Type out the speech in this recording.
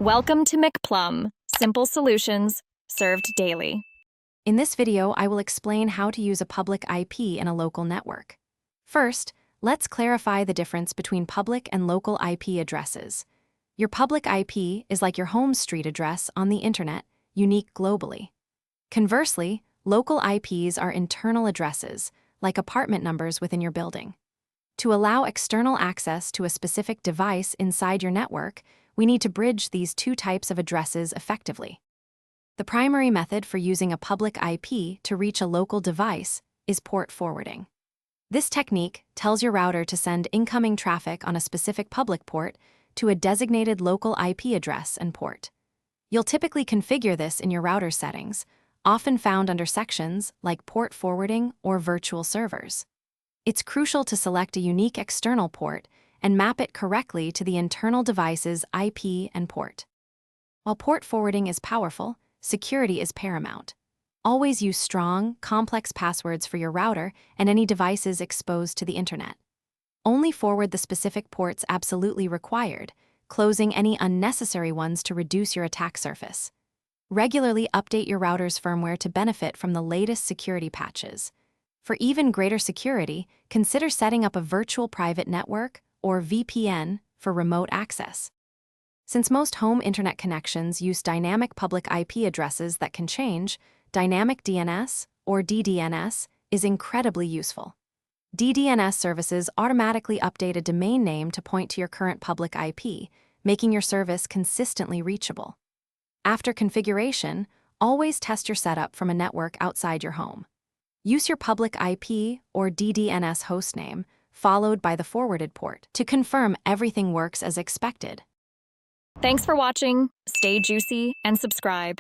Welcome to McPlum, simple solutions served daily. In this video, I will explain how to use a public IP in a local network. First, let's clarify the difference between public and local IP addresses. Your public IP is like your home street address on the internet, unique globally. Conversely, local IPs are internal addresses, like apartment numbers within your building. To allow external access to a specific device inside your network, we need to bridge these two types of addresses effectively. The primary method for using a public IP to reach a local device is port forwarding. This technique tells your router to send incoming traffic on a specific public port to a designated local IP address and port. You'll typically configure this in your router settings, often found under sections like port forwarding or virtual servers. It's crucial to select a unique external port and map it correctly to the internal device's IP and port. While port forwarding is powerful, security is paramount. Always use strong, complex passwords for your router and any devices exposed to the internet. Only forward the specific ports absolutely required, closing any unnecessary ones to reduce your attack surface. Regularly update your router's firmware to benefit from the latest security patches. For even greater security, consider setting up a virtual private network or VPN for remote access. Since most home internet connections use dynamic public IP addresses that can change, dynamic DNS, or DDNS, is incredibly useful. DDNS services automatically update a domain name to point to your current public IP, making your service consistently reachable. After configuration, always test your setup from a network outside your home. Use your public IP or DDNS hostname, followed by the forwarded port, to confirm everything works as expected. Thanks for watching. Stay juicy and subscribe.